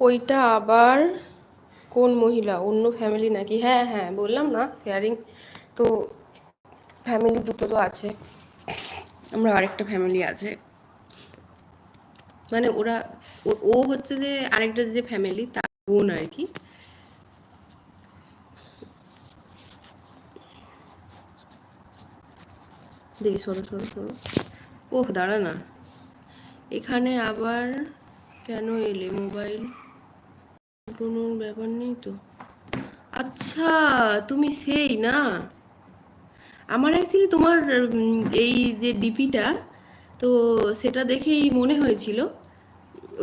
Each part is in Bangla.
ওইটা আবার কোন মহিলা, অন্য ফ্যামিলি নাকি? হ্যাঁ হ্যাঁ, বললাম না শেয়ারিং। তো ফ্যামিলি দুটো তো আছে, আমরা আরেকটা ফ্যামিলি আছে, মানে ওরা ও হচ্ছে যে আরেকটা যে ফ্যামিলি তার বোন আর কি। দেখি, সরো সরো সরো। ওহ দাঁড়া না, এখানে আবার কেন এলে? মোবাইল কোনো ব্যাপার নেই তো। আচ্ছা, তুমি সেই না, আমার অ্যাকচুয়ালি তোমার এই যে ডিপিটা, তো সেটা দেখেই মনে হয়েছিল,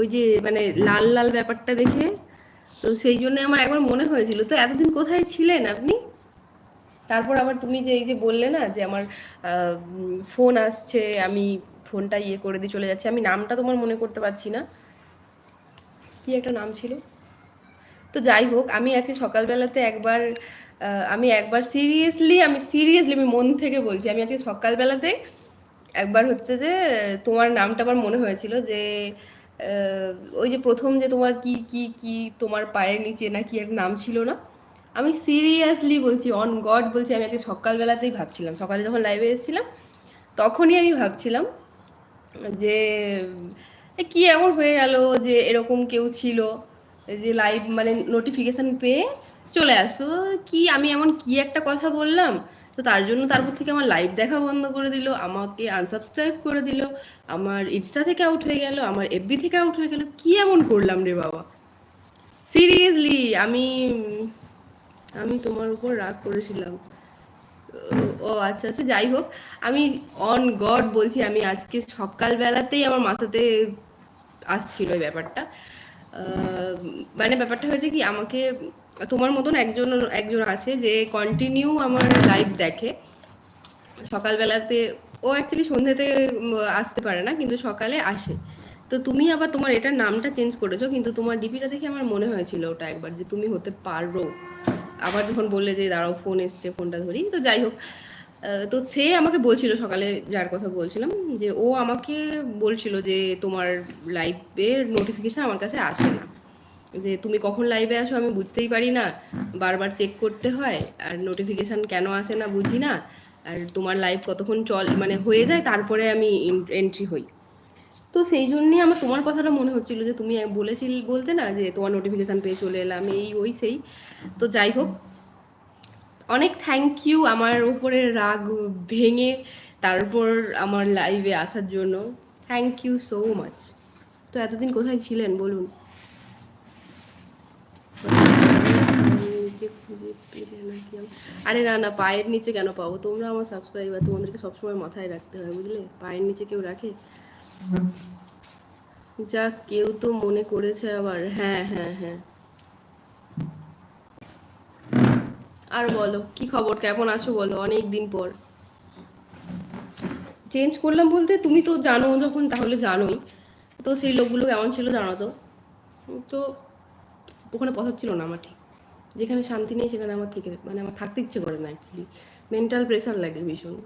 ওই যে মানে লাল লাল ব্যাপারটা দেখে, তো সেই জন্য আমার একবার মনে হয়েছিল। তো এতদিন কোথায় ছিলেন আপনি? তারপর আবার তুমি যে এই যে বললে না যে আমার ফোন আসছে, আমি ফোনটা ইয়ে করে দিয়ে চলে যাচ্ছি, আমি নামটা তোমার মনে করতে পারছি না, কি একটা নাম ছিল। তো যাই হোক, আমি আজকে সকালবেলাতে একবার আমি একবার সিরিয়াসলি আমি মন থেকে বলছি, আমি আজকে সকালবেলাতে একবার হচ্ছে যে তোমার নামটা আমার মনে হয়েছিল যে আহ, ওই যে প্রথম যে তোমার কি কি কি তোমার পায়ের নিচে না কি একটা নাম ছিল না, আমি সিরিয়াসলি বলছি, অন গড বলছি, আমি আজকে সকালবেলাতেই ভাবছিলাম, সকালে যখন লাইভে এসেছিলাম তখনই আমি ভাবছিলাম যে কি এমন হয়ে গেল যে এরকম কেউ ছিল যে লাইভ মানে নোটিফিকেশন পেয়ে চলে আসো, কি আমি এমন কি একটা কথা বললাম, তো তার জন্য তারপর থেকে আমার লাইভ দেখা বন্ধ করে দিল, আমাকে আনসাবস্ক্রাইব করে দিল, আমার ইনস্টা থেকে আউট হয়ে গেল, আমার এফবি থেকে আউট হয়ে গেল, কি এমন করলাম রে বাবা? সিরিয়াসলি আমি আমি তোমার উপর রাগ করেছিলাম। ও আচ্ছা আচ্ছা, যাই হোক, আমি অন গড বলছি, আমি আজকে সকালবেলাতেই আমার মাথাতে আসছিল এই ব্যাপারটা। মানে ব্যাপারটা হয়েছে কি, আমাকে তোমার মতন একজন একজন আছে যে কন্টিনিউ আমার লাইভ দেখে সকালবেলাতে। ও অ্যাকচুয়ালি সন্ধ্যেতে আসতে পারে না, কিন্তু সকালে আসে। তো তুমি আবার তোমার এটার নামটা চেঞ্জ করেছো, কিন্তু তোমার ডিপিটা দেখে আমার মনে হয়েছিল ওটা একবার যে তুমি হতে পারো। আবার যখন বললে যে দাঁড়াও ফোন এসছে, ফোনটা ধরি, তো যাই হোক, তো সে আমাকে বলছিল সকালে, যার কথা বলছিলাম, যে ও আমাকে বলছিল যে তোমার লাইভের নোটিফিকেশান আমার কাছে আসে না, যে তুমি কখন লাইভে আসো আমি বুঝতেই পারি না, বারবার চেক করতে হয়, আর নোটিফিকেশান কেন আসে না বুঝি না, আর তোমার লাইভ কতক্ষণ মানে হয়ে যায় তারপরে আমি এন্ট্রি হই। তো সেই জন্যই আমার তোমার কথাটা মনে হচ্ছিল যে তুমি বলেছিলে, বলতে না যে তোমার নোটিফিকেশান পেয়ে চলে এলাম, এই ওই সেই। তো যাই হোক, অনেক থ্যাংক ইউ আমার উপরে রাগ ভেঙে তারপর আমার লাইভে আসার জন্য, থ্যাংক ইউ সো মাচ। তো এতদিন কোথায় ছিলেন বলুন? নিচে খুঁজে পেলে নাকি আরে না না, পায়ের নিচে কেন পাবো, তোমরা আমার সাবস্ক্রাইবার, তোমাদেরকে সবসময় মাথায় রাখতে হয় বুঝলে, পায়ের নিচে কেউ রাখে? যা কেউ তো মনে করেছে আবার, হ্যাঁ হ্যাঁ হ্যাঁ। আর বলো কি খবর, কেমন আছো বলো, অনেক দিন পর। চেঞ্জ করলাম বলতে তুমি তো জানো যখন, তাহলে জানোই। তো সেই লোকগুলো কেমন ছিল জানো তো। তো ওখানে পছন্দ ছিল না আমার, ঠিক যেখানে শান্তি নেই সেখানে আমার থেকে মানে আমার থাকতে ইচ্ছে করে না অ্যাকচুয়ালি, মেন্টাল প্রেশার লাগে ভীষণ।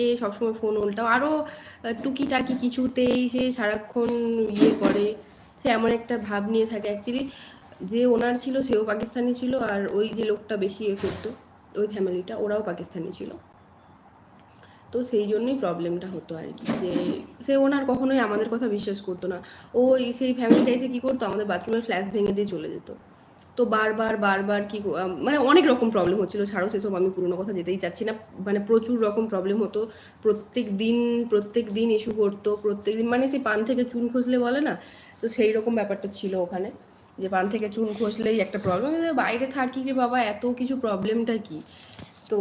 এ সবসময় ফোন উল্টাও, আরও টুকিটাকি কিছুতেই সে সারাক্ষণ ইয়ে করে, সে এমন একটা ভাব নিয়ে থাকে অ্যাকচুয়ালি। যে ওনার ছিল সেও পাকিস্তানি ছিল, আর ওই যে লোকটা বেশি ইয়ে করতো, ওই ফ্যামিলিটা ওরাও পাকিস্তানি ছিল। তো সেই জন্যই প্রবলেমটা হতো আর কি, যে সে ওনার কখনোই আমাদের কথা বিশ্বাস করতো না। ও সেই ফ্যামিলিটা এসে কী করতো, আমাদের বাথরুমের ফ্ল্যাশ ভেঙে দিয়ে চলে যেত। তো বারবার বারবার কি মানে অনেক রকম প্রবলেম হচ্ছিল, ছাড়ো সেসব, আমি পুরোনো কথা যেতেই চাচ্ছি না। মানে প্রচুর রকম প্রবলেম হতো, প্রত্যেক দিন ইস্যু করতো, প্রত্যেক দিন, মানে সেই পান থেকে চুন খসলে বলে না, তো সেই রকম ব্যাপারটা ছিল ওখানে, যে পান থেকে চুন খসলেই একটা প্রবলেম, বাইরে থাকি রে বাবা, এত কিছু প্রবলেমটা কি। তো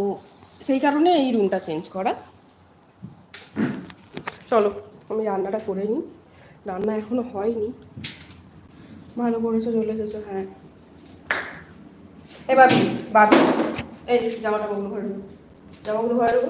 সেই কারণে এই রুমটা চেঞ্জ করা। চলো আমি রান্নাটা করে নিই, রান্না এখনো হয়নি। ভালো করেছো চলে এসেছো, হ্যাঁ। এ বাবি, বাবি, এই জামাটা ওগুলো ঘরে দেবো, জামাগুলো ঘরে দেবো।